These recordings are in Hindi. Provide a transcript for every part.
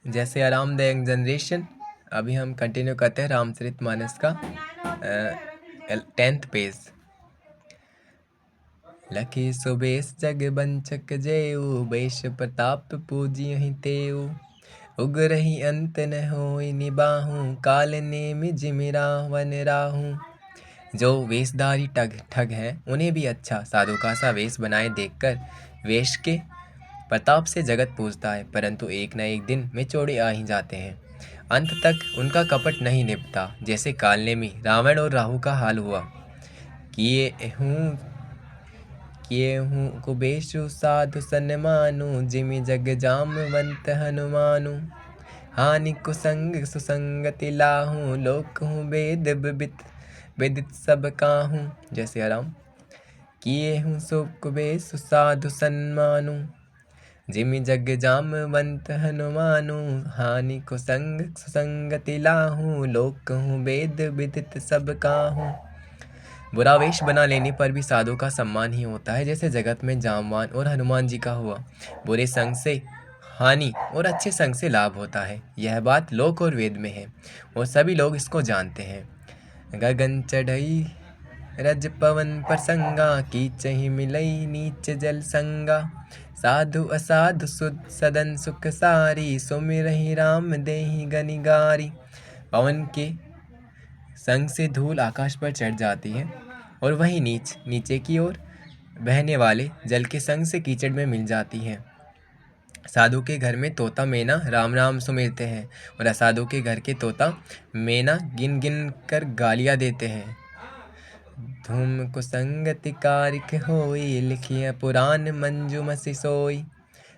जैसे आराम द यंग जनरेशन। अभी हम कंटिन्यू करते हैं रामचरितमानस का 10th पेज। लखी सुबेश जग बंचक जेऊ, बेश प्रताप पूजियहि तेऊ। उग्रहि अंत न होय निबाहु, काल नेमि जिमि रावण राहु। जो वेशधारी ठग हैं उन्हें भी अच्छा साधु का सा वेश बनाए देखकर वेश के प्रताप से जगत पूजता है, परंतु एक न एक दिन में चोड़े आ ही जाते हैं। अंत तक उनका कपट नहीं निपटा, जैसे कालनेमी रावण और राहु का हाल हुआ। किए हूँ कुबेशु साधु सन्मानु, जिमि जग जामवंत हनुमानु। हानि कुसंग सुसंगति लाहूं, लोक हूँ वेद विदित सब काहूं। जैसे आराम। किए हूँ सो कुबेशु साधु सन्मानु, जिमि जग जामवंत हनुमानु। हानि कुसंग सुसंगति लाहूं, लोक हूँ वेद विदित सब काहूं। बुरा वेश बना लेने पर भी साधु का सम्मान ही होता है, जैसे जगत में जामवान और हनुमान जी का हुआ। बुरे संग से हानि और अच्छे संग से लाभ होता है, यह बात लोक और वेद में है और सभी लोग इसको जानते हैं। गगन चढ़ई रज पवन प्रसंगा, कीचहि मिलई नीच जल संगा। साधु असाधु सदन सुख सारी, सुमिरहि राम देहि गनिगारी। पवन के संग से धूल आकाश पर चढ़ जाती है और वही नीचे की ओर बहने वाले जल के संग से कीचड़ में मिल जाती है। साधु के घर में तोता मैना राम राम सुमिरते हैं और असाधु के घर के तोता मैना गिन गिन कर गालियाँ देते हैं। धूम कुसंगति कारिक होई, लिखिए पुराण मंजुमसि सोई।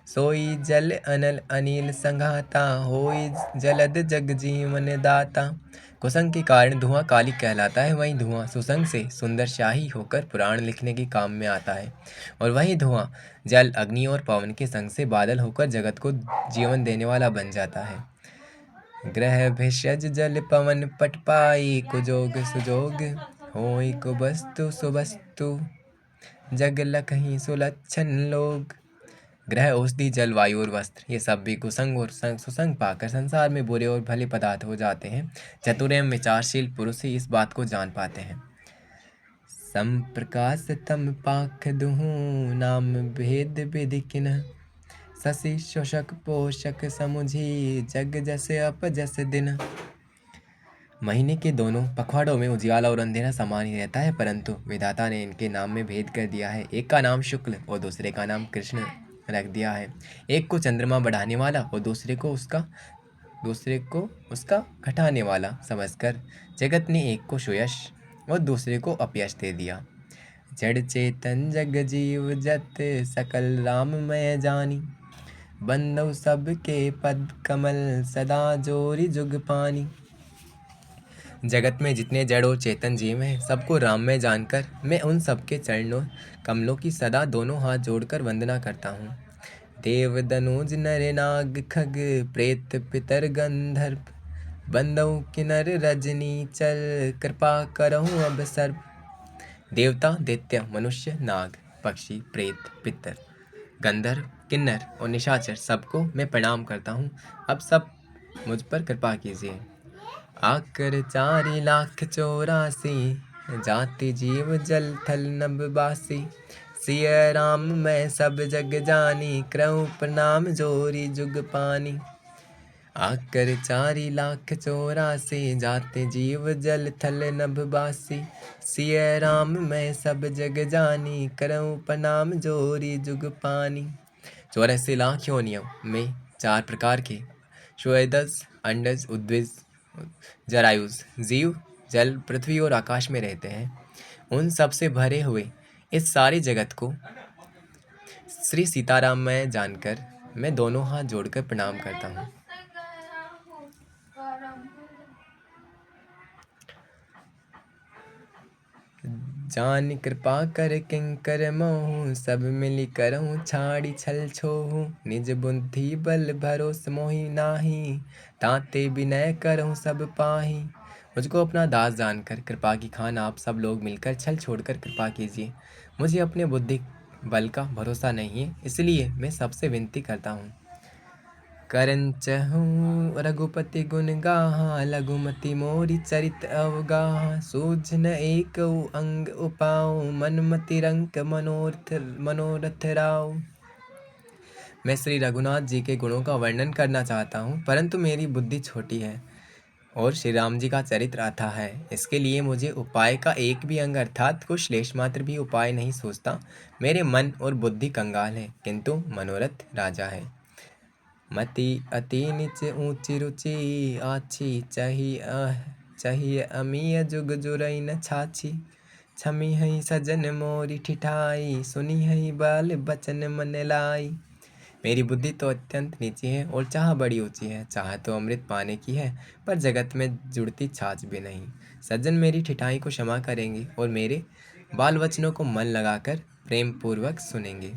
सोई जल अनल अनिल संघाता, होई जलद जग जीवन दाता। कुसंग के कारण धुआं कालिक कहलाता है, वहीं धुआं सुसंग से सुंदर शाही होकर पुराण लिखने के काम में आता है और वही धुआं जल अग्नि और पवन के संग से बादल होकर जगत को जीवन देने वाला बन जाता है। ग्रह भेषज जल पवन पट पाई, कुजोग सुजोग होई कुबस्तु सुबस्तु। जग लखहीं सुलक्षण लोग। ग्रह औषधि जल वायु और वस्त्र ये सब भी कुसंग और सुसंग पाकर संसार में बुरे और भले पदार्थ हो जाते हैं। चतुर एवं विचारशील पुरुष ही इस बात को जान पाते हैं। संप्रकाश तम पाख दुहूं, नाम भेद विधि किन्ह। शशि शोषक पोषक समुझी, जग जसे अप जस दिन। महीने के दोनों पखवाड़ों में उजियाला और अंधेरा समान ही रहता है, परंतु विधाता ने इनके नाम में भेद कर दिया है। एक का नाम शुक्ल और दूसरे का नाम कृष्ण रख दिया है। एक को चंद्रमा बढ़ाने वाला और दूसरे को उसका घटाने वाला समझकर जगत ने एक को सुयश और दूसरे को अपयश दे दिया। जड़ चेतन जग जीव जत, सकल राममय जानी। बंदौ सबके पद कमल, सदा जोरी जुग पानी। जगत में जितने जड़ और चेतन जीव हैं, सबको राम में जानकर मैं उन सबके चरणों कमलों की सदा दोनों हाथ जोड़कर वंदना करता हूँ। देव दनुज नर नाग खग, प्रेत पितर गंधर्व। बंदौ किन्नर रजनी चल, कृपा करहूँ अब सर्व। देवता दैत्य मनुष्य नाग पक्षी प्रेत पितर गंधर्व किन्नर और निशाचर सबको मैं प्रणाम करता हूँ, अब सब मुझ पर कृपा कीजिए। आकर 4,84,000, जाति जीव जल थल नभ बासी। सिय राम मैं सब जग जानी, करऊं प्रणाम जोरी जुग पानी। आकर 4,84,000, जाति जीव जल थल नभ बासी। सिय राम मैं सब जग जानी, करऊं प्रणाम जोरी जुग पानी। 84 लाख योनियों में 4 प्रकार के श्वेदज अंडज उद्भिज जरायुज जीव जल पृथ्वी और आकाश में रहते हैं। उन सब से भरे हुए इस सारे जगत को श्री सीताराम में जानकर मैं दोनों हाथ जोड़कर प्रणाम करता हूँ। जान कृपा कर किंकर मोहु, सब मिली करहूँ छाड़ी छल छोहू। निज बुद्धि बल भरोस मोहि नाही, ताते विनय करहूँ सब पाही। मुझको अपना दास जानकर कृपा की खान आप सब लोग मिलकर छल छोड़कर कृपा कीजिए। मुझे अपने बुद्धि बल का भरोसा नहीं है, इसलिए मैं सबसे विनती करता हूँ। करंचहु रघुपति गुण गाहा, लघुमति मोरी चरित अवगाहा। सूझन एक अंग उपाऊ, मनमति रंक मनोरथ राव। मैं श्री रघुनाथ जी के गुणों का वर्णन करना चाहता हूँ, परंतु मेरी बुद्धि छोटी है और श्री राम जी का चरित्र अथाह है। इसके लिए मुझे उपाय का एक भी अंग अर्थात कुछ लेश मात्र भी उपाय नहीं सूझता। मेरे मन और बुद्धि कंगाल है, किंतु मनोरथ राजा है। मति अति नीच ऊंची रुचि, आछी चाहिए अमीय जुग जुरई न छाछी। छमी हई सजन मोरी ठिठाई, सुनी हई बाल बचन मन लाई। मेरी बुद्धि तो अत्यंत नीची है और चाह बड़ी ऊंची है। चाह तो अमृत पाने की है, पर जगत में जुड़ती छाछ भी नहीं। सज्जन मेरी ठिठाई को क्षमा करेंगे और मेरे बाल वचनों को मन लगाकर प्रेम पूर्वक सुनेंगे।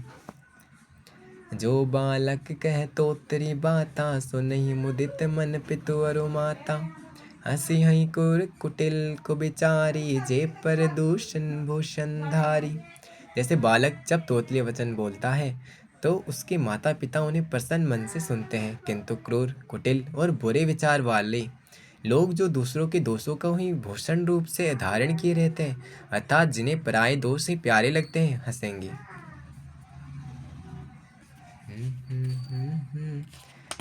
जो बालक कह तो तेरी बाता, सुनहि मुदित मन पितु अरु माता। हंसी हई कुटिल कुबिचारी, जे पर दूषण भूषण धारी। जैसे बालक जब तोतले वचन बोलता है तो उसके माता पिता उन्हें प्रसन्न मन से सुनते हैं, किंतु क्रूर कुटिल और बुरे विचार वाले लोग जो दूसरों के दोषों को ही भूषण रूप से धारण किए रहते हैं, अर्थात जिन्हें पराये दोष ही प्यारे लगते हैं, हंसेंगे।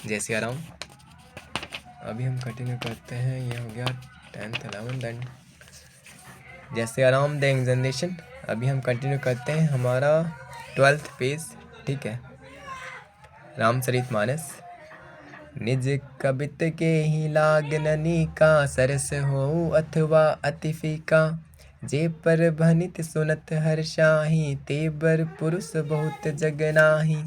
जय सिया राम। अभी हम कंटिन्यू करते हैं। ये हो गया 10th 11th एंड जय Siya Ram the young generation. अभी हम कंटिन्यू करते हैं हमारा 12th पेज, ठीक है। रामचरितमानस। निज कबित के ही लागननी का, सरस हो अथवा अति फीका। जे पर भनित सुनत हर्षाही, ते बर पुरुष बहुत जग नाही।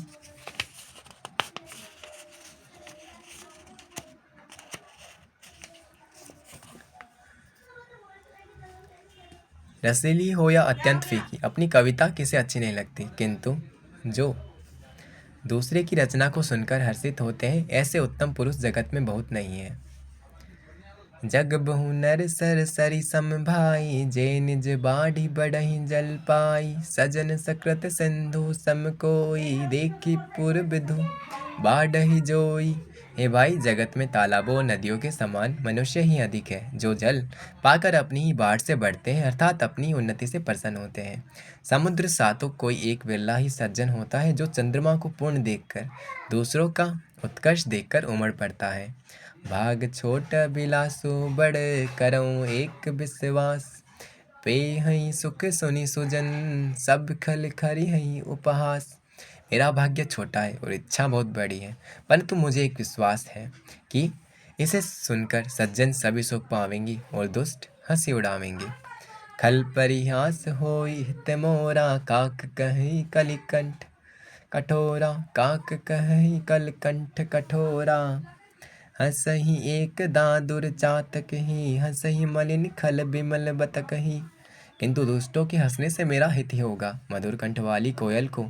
रसीली हो या अत्यंत फीकी, अपनी कविता किसे अच्छी नहीं लगती, किंतु जो दूसरे की रचना को सुनकर हर्षित होते हैं, ऐसे उत्तम पुरुष जगत में बहुत नहीं है। जग बहु नर सर सरी सम भाई, जे निज बाढ़ी बढ़ही जल पाई। सजन सकृत सिंधु सम कोई, देखी पुर विधु बाढ़ही जोई। हे भाई, जगत में तालाबों और नदियों के समान मनुष्य ही अधिक है, जो जल पाकर अपनी ही बाढ़ से बढ़ते हैं, अर्थात अपनी उन्नति से प्रसन्न होते हैं। समुद्र सा तो कोई एक बिरला ही सज्जन होता है, जो चंद्रमा को पूर्ण देखकर, दूसरों का उत्कर्ष देखकर उमड़ पड़ता है। भाग छोट बिलासु बड़, करऊं एक विश्वास। पे हई सुख सुनी सुजन, सब खल खरी हई उपहास। मेरा भाग्य छोटा है और इच्छा बहुत बड़ी है, परंतु मुझे एक विश्वास है कि इसे सुनकर सज्जन सभी सुख पावेंगी और दुष्ट हंसी उड़ावेंगे। खल परिहास होई हित मोरा, काक कहीं कलिकंठ कठोरा। काक कहीं कलकंठ कठोरा, हंसही एक दादुर चातक ही। हंसही मलिन खल बिमल बतक ही। किंतु दुष्टों के हंसने से मेरा हित ही होगा। मधुर कंठ वाली कोयल को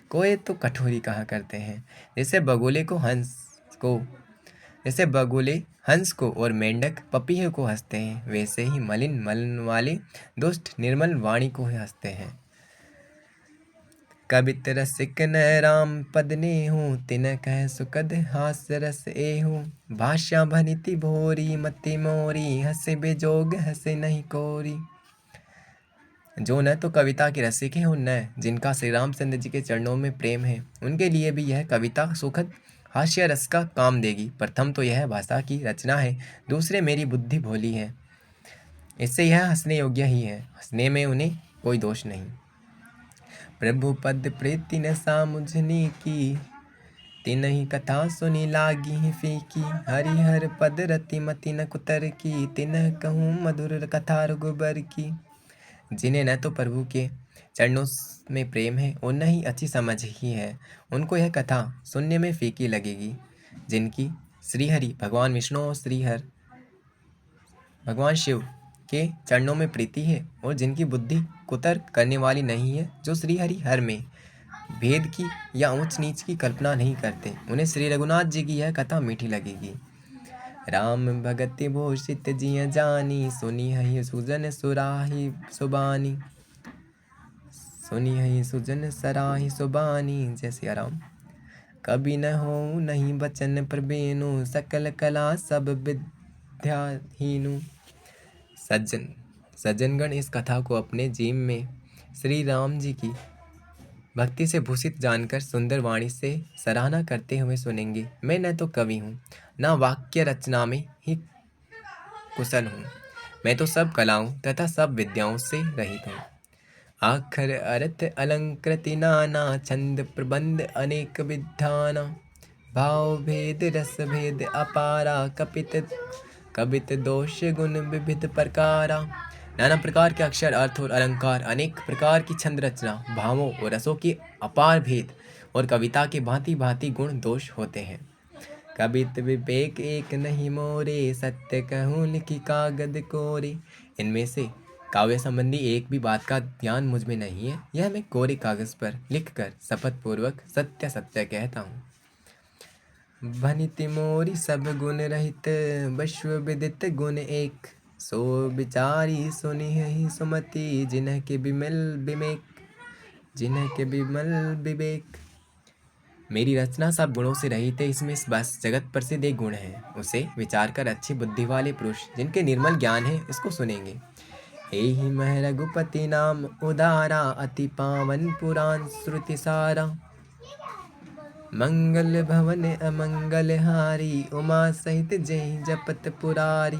कोए तो कठोरी कहा करते हैं। जैसे बगुले हंस को और मेंढक पपीहे को हंसते हैं, वैसे ही मलिन मन वाले दुष्ट निर्मल वाणी को ही हंसते हैं। कबित रसिक न राम पद नेहूँ, तिन कह सुकद हास रस एहूँ। भाषा भनिति भोरी मति मोरी, हंसे बेजोग हंसे नहीं कोरी। जो न तो कविता के रसिक हैं और न जिनका श्री रामचंद्र जी के चरणों में प्रेम है, उनके लिए भी यह कविता सुखद हास्य रस का काम देगी। प्रथम तो यह भाषा की रचना है, दूसरे मेरी बुद्धि भोली है, इससे यह हंसने योग्य ही है। हंसने में उन्हें कोई दोष नहीं। प्रभु पद प्रीति न सामुझनी की, तिनहि कथा सुनी लागी ही फीकी। हरिहर पद रति मति न कुतर की, तिनह कहूँ मधुर कथा रघुबर की। जिन्हें न तो प्रभु के चरणों में प्रेम है और न ही अच्छी समझ ही है, उनको यह कथा सुनने में फीकी लगेगी। जिनकी श्रीहरि भगवान विष्णु और श्रीहर भगवान शिव के चरणों में प्रीति है और जिनकी बुद्धि कुतर्क करने वाली नहीं है, जो श्रीहरि हर में भेद की या ऊंच नीच की कल्पना नहीं करते, उन्हें श्री रघुनाथ जी की यह कथा मीठी लगेगी। राम भगति भूषित जिय जानी, सुनी हई सुजन सुराही सुबानी। सुनी हई सुजन सराही सुबानी। जय सिया राम। कभी न हो नहीं बचन पर बेनु, सकल कला सब विद्याहीनु। सज्जन सज्जनगण इस कथा को अपने जीवन में श्री राम जी की भक्ति से भूषित जानकर सुंदर वाणी से सराहना करते हुए सुनेंगे। मैं न तो कवि हूँ, न वाक्य रचना में ही कुशल हूँ, मैं तो सब कलाओं तथा सब विद्याओं से रहित हूँ। आखर अर्थ अलंकृति नाना, छंद प्रबंध अनेक विधाना। भाव भेद रस भेद अपारा, कपित दोष गुण विविध प्रकारा। नाना प्रकार के अक्षर, अर्थ और अलंकार, अनेक प्रकार की छंद रचना, भावों और रसों के अपार भेद और कविता के भांति भांति गुण दोष होते हैं। कवित विवेक एक नहीं मोरे, सत्य कहूँ लिखी कागद कोरे। इनमें से काव्य संबंधी एक भी बात का ध्यान मुझ में नहीं है, यह मैं कोरे कागज पर लिखकर शपथ पूर्वक सत्य सत्य कहता हूँ। भनिति मोरी सब गुण रहित, विश्व विदित गुण एक। सो विचारी सुनिहि सुमति, जिन्ह के बिमल विवेक। मेरी रचना सब गुणों से रहित है, इसमें बस जगत प्रसिद्ध एक गुण है, उसे विचार कर अच्छी बुद्धि वाले पुरुष जिनके निर्मल ज्ञान है इसको सुनेंगे। एहि मह रघुपति नाम उदारा, अति पावन पुराण श्रुति सारा। मंगल भवन अमंगल हारी, उमा सहित जय जपत पुरारी।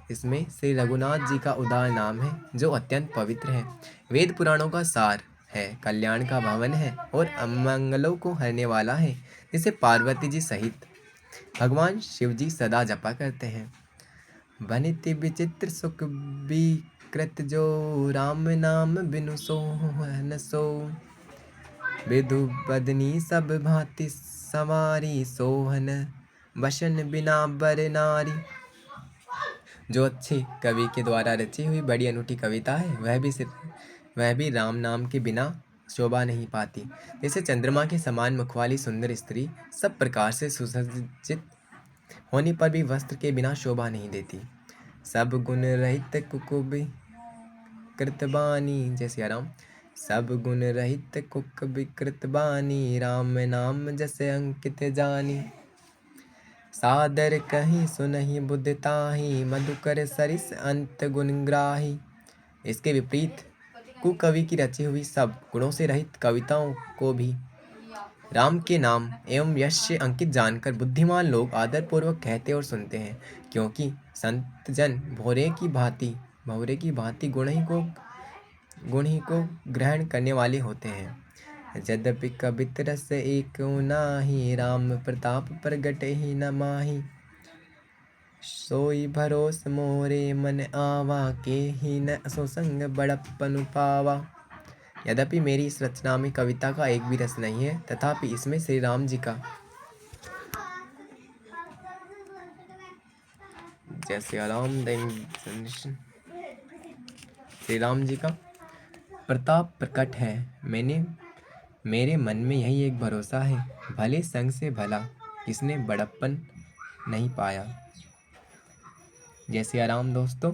इसमें श्री रघुनाथ जी का उदार नाम है जो अत्यंत पवित्र है, वेद पुराणों का सार है, कल्याण का भवन है और अमंगलों को हरने वाला है, जिसे पार्वती जी सहित भगवान शिव जी सदा जपा करते हैं। बनिति विचित्र सुख विकृत जो, राम नाम बिनु सोहन सो। विधु बदनी सब भांति सवारी, सोहन वशन बिना बर नारी। जो अच्छे कवि के द्वारा रची हुई बड़ी अनूठी कविता है, वह भी राम नाम के बिना शोभा नहीं पाती। जैसे चंद्रमा के समान मुख वाली सुंदर स्त्री सब प्रकार से सुसज्जित होने पर भी वस्त्र के बिना शोभा नहीं देती। सब गुण रहित कुकुबि कृतबानी, जैसे राम। सब गुण रहित कुक विकृत बानी, राम नाम जैसे अंकित जानी। सादर कहीं सुनहि बुद्धताही, मधुकर सरिस अंत गुणग्राही। इसके विपरीत कुकवि की रची हुई सब गुणों से रहित कविताओं को भी राम के नाम एवं यश से अंकित जानकर बुद्धिमान लोग आदरपूर्वक कहते और सुनते हैं, क्योंकि संत जन भौरे की भांति गुण ही को ग्रहण करने वाले होते हैं। यद्यपि कबित रस एक नाही, राम प्रताप प्रगट ही न माही। सोई भरोस मोरे मन आवा, के ही न सुसंग बड़प्पन पावा। यद्यपि मेरी इस रचना में कविता का एक भी रस नहीं है, तथापि इसमें श्री राम जी का श्री राम जी का प्रताप प्रकट है। मेरे मन में यही एक भरोसा है, भले संग से भला किसने बड़प्पन नहीं पाया। जय सिया राम दोस्तों।